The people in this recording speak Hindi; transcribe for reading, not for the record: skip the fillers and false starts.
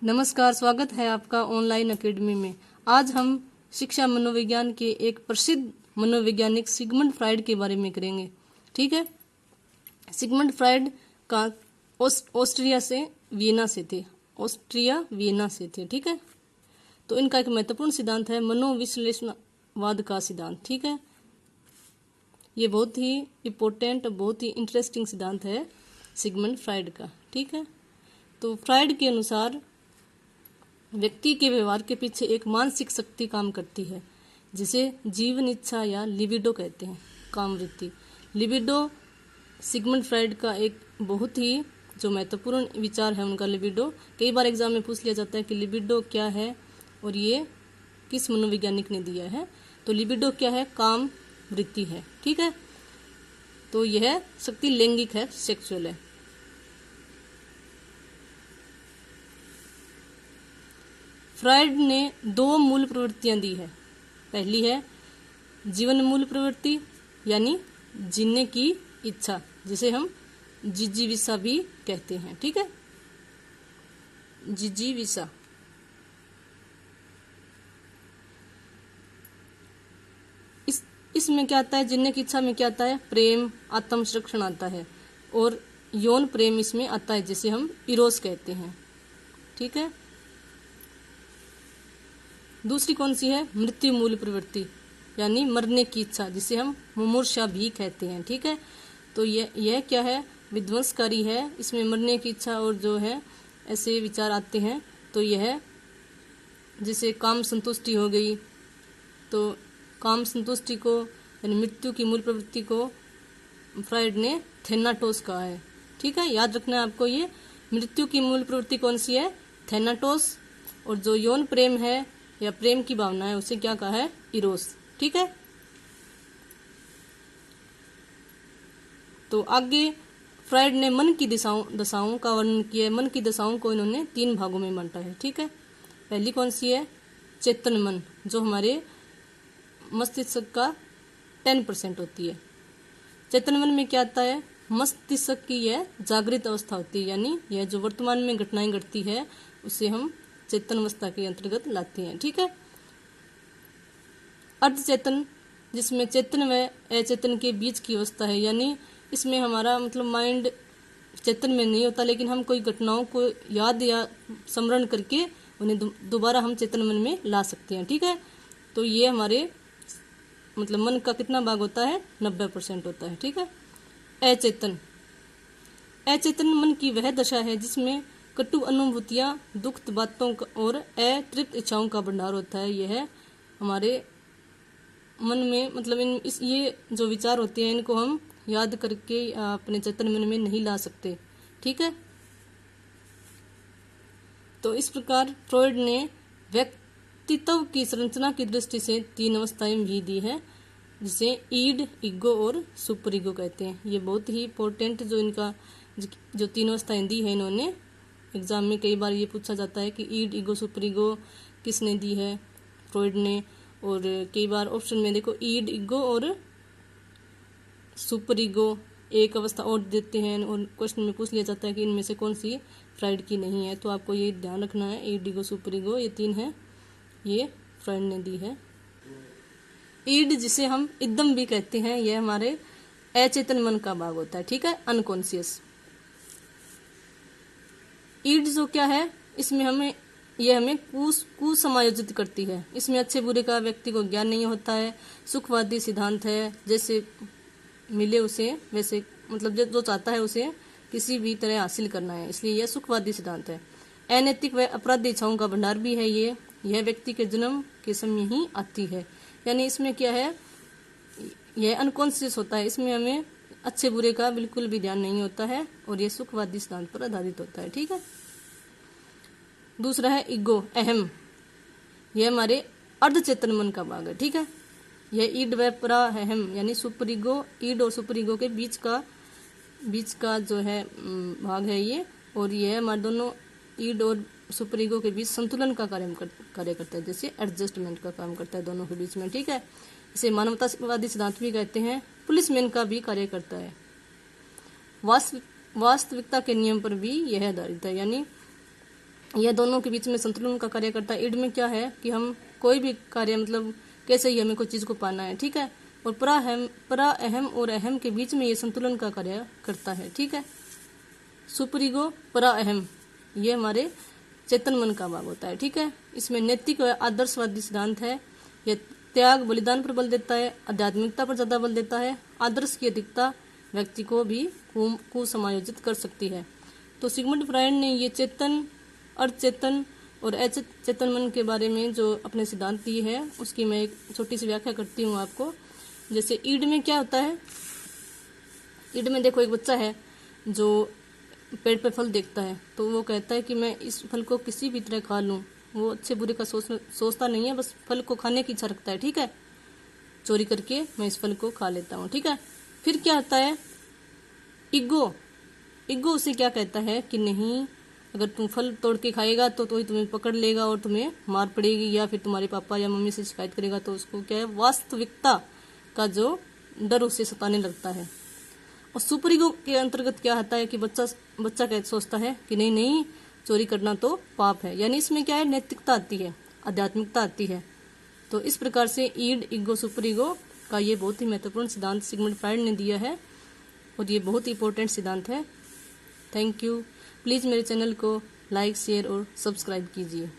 नमस्कार, स्वागत है आपका ऑनलाइन एकेडमी में। आज हम शिक्षा मनोविज्ञान के एक प्रसिद्ध मनोवैज्ञानिक सिगमंड फ्राइड के बारे में करेंगे। ठीक है। सिगमंड फ्राइड का ऑस्ट्रिया वियना से थे। ठीक है। तो इनका एक महत्वपूर्ण सिद्धांत है मनोविश्लेषणवाद का सिद्धांत। ठीक है। ये बहुत ही इम्पोर्टेंट, बहुत ही इंटरेस्टिंग सिद्धांत है सिगमंड फ्राइड का। ठीक है। तो फ्राइड के अनुसार व्यक्ति के व्यवहार के पीछे एक मानसिक शक्ति काम करती है, जिसे जीवन इच्छा या लिबिडो कहते हैं, काम वृत्ति। लिबिडो सिगमंड फ्राइड का एक बहुत ही जो महत्वपूर्ण विचार है उनका लिबिडो। कई बार एग्जाम में पूछ लिया जाता है कि लिबिडो क्या है और ये किस मनोवैज्ञानिक ने दिया है। तो लिबिडो क्या है? काम वृत्ति है। ठीक है। तो यह शक्ति लैंगिक है, सेक्सुअल है। फ्राइड ने दो मूल प्रवृत्तियां दी है। पहली है जीवन मूल प्रवृत्ति, यानी जीने की इच्छा, जिसे हम जिजीविसा भी कहते हैं। ठीक है। जिजीविसा। इसमें क्या आता है? जीने की इच्छा में क्या आता है? प्रेम, आत्म संरक्षण आता है, और यौन प्रेम इसमें आता है, जिसे हम इरोस कहते हैं। ठीक है। दूसरी कौन सी है? मृत्यु मूल प्रवृत्ति, यानी मरने की इच्छा, जिसे हम मुमूर्षा भी कहते हैं। ठीक है। तो यह क्या है? विध्वंसकारी है। इसमें मरने की इच्छा और जो है ऐसे विचार आते हैं। तो यह जैसे काम संतुष्टि हो गई, तो काम संतुष्टि को यानी मृत्यु की मूल प्रवृत्ति को फ्राइड ने थेनाटोस कहा है। ठीक है। याद रखना है आपको, ये मृत्यु की मूल प्रवृत्ति कौन सी है? थेनाटोस। और जो यौन प्रेम है या प्रेम की भावना है, उसे क्या कहा है? इरोस। ठीक है। तो आगे फ्राइड ने मन की दशाओं का वर्णन किया है। मन की दशाओं को इन्होंने 3 भागों में बांटा है। ठीक है। पहली कौन सी है? चेतन मन, जो हमारे मस्तिष्क का 10% होती है। चेतन मन में क्या आता है? मस्तिष्क की यह जागृत अवस्था होती है, यानी यह जो वर्तमान में घटनाएं घटती है उसे हम चेतन अवस्था के अंतर्गत लाते हैं। ठीक है। अर्धचेतन, जिसमें चेतन व अचेतन के बीच की अवस्था है, यानी इसमें हमारा मतलब माइंड चेतन में नहीं होता, लेकिन हम कोई घटनाओं को याद या स्मरण करके उन्हें दोबारा हम चेतन मन में ला सकते हैं। ठीक है। तो ये हमारे मतलब मन का कितना भाग होता है? 90% होता है। ठीक है। अचेतन मन की वह दशा है जिसमें कटु अनुभूतियां, दुखद बातों और अतृप्त इच्छाओं का भंडार होता है। यह हमारे मन में मतलब ये जो विचार होते हैं, इनको हम याद करके अपने चेतन मन में नहीं ला सकते। ठीक है। तो इस प्रकार फ्रॉइड ने व्यक्तित्व की संरचना की दृष्टि से 3 अवस्थाएं भी दी है, जिसे ईड, ईगो और सुपर ईगो कहते हैं। ये बहुत ही इम्पोर्टेंट जो इनका जो 3 अवस्थाएं दी है इन्होंने। एग्जाम में कई बार ये पूछा जाता है कि ईड, ईगो, सुपर ईगो किसने दी है? फ्रॉइड ने। और कई बार ऑप्शन में देखो ईड, ईगो और सुपर ईगो एक अवस्था और देते हैं, और क्वेश्चन में पूछ लिया जाता है कि इनमें से कौन सी फ्राइड की नहीं है। तो आपको ये ध्यान रखना है, ईड, ईगो, सुपर ईगो ये 3 है, ये फ्राइड ने दी है। ईड, जिसे हम इदम भी कहते हैं, यह हमारे अचेतन मन का भाग होता है। ठीक है। अनकॉन्शियस। ईड जो क्या है, इसमें हमें कुसमायोजित करती है। इसमें अच्छे बुरे का व्यक्ति को ज्ञान नहीं होता है। सुखवादी सिद्धांत है, जैसे मिले उसे वैसे मतलब जो चाहता है उसे किसी भी तरह हासिल करना है, इसलिए यह सुखवादी सिद्धांत है। अनैतिक व अपराधी इच्छाओं का भंडार भी है यह व्यक्ति के जन्म के समय ही आती है, यानी इसमें क्या है, यह अनकॉन्शियस होता है। इसमें हमें अच्छे बुरे का बिल्कुल भी ध्यान नहीं होता है, और यह सुखवादी सिद्धांत पर आधारित होता है। ठीक है। दूसरा है ईगो, अहम। यह हमारे अर्धचेतन मन का भाग है। ठीक है। यह ईड व पराहम यानी सुपर ईगो, ईड और सुपर ईगो के बीच का जो है भाग है ये, और यह हमारे दोनों ईड और सुपर ईगो के बीच संतुलन का कार्य करता है, जैसे एडजस्टमेंट का काम करता है दोनों के बीच में। ठीक है। इसे मानवतावादी सिद्धांत भी कहते हैं। पुलिसमैन का भी कार्य करता है। वास्तविकता के नियम पर भी यह आधारित है, यानी यह दोनों के बीच में संतुलन का कार्य करता है। ईड में क्या है कि हम कोई भी कार्य मतलब कैसे ही हमें कोई चीज को पाना है, ठीक है। और परा अहम और अहम के बीच में ये संतुलन का कार्य करता है, ठीक है। सुपर ईगो परा अहम ये हमारे चेतन मन का भाग होता है, ठीक है। इसमें नैतिक व आदर्शवादी सिद्धांत है। यह त्याग बलिदान पर बल देता है, आध्यात्मिकता पर ज्यादा बल देता है। आदर्श की अधिकता व्यक्ति को भी कुसमायोजित कर सकती है। तो सिगमंड फ्रायड ने ये चेतन, अर्धचेतन और अचेतन मन के बारे में जो अपने सिद्धांत दिए है उसकी मैं एक छोटी सी व्याख्या करती हूँ आपको। जैसे ईड में क्या होता है, ईड में देखो एक बच्चा है जो पेड़ पे फल देखता है, तो वो कहता है कि मैं इस फल को किसी भी तरह खा लूं। वो अच्छे बुरे का सोचता नहीं है, बस फल को खाने की इच्छा रखता है, ठीक है। चोरी करके मैं इस फल को खा लेता हूँ, ठीक है। फिर क्या होता है, ईगो। ईगो उसे क्या कहता है कि नहीं, अगर तुम फल तोड़ के खाएगा तो ही तुम्हें पकड़ लेगा और तुम्हें मार पड़ेगी, या फिर तुम्हारे पापा या मम्मी से शिकायत करेगा। तो उसको क्या है, वास्तविकता का जो डर उसे सताने लगता है। और सुपर ईगो के अंतर्गत क्या आता है कि बच्चा क्या सोचता है कि नहीं नहीं, चोरी करना तो पाप है। यानी इसमें क्या है, नैतिकता आती है, आध्यात्मिकता आती है। तो इस प्रकार से ईड, ईगो, सुपर ईगो का ये बहुत ही महत्वपूर्ण सिद्धांत सिगमंड फ्रायड ने दिया है और ये बहुत ही इंपॉर्टेंट सिद्धांत है। Thank you. प्लीज़ मेरे चैनल को लाइक, शेयर और सब्सक्राइब कीजिए।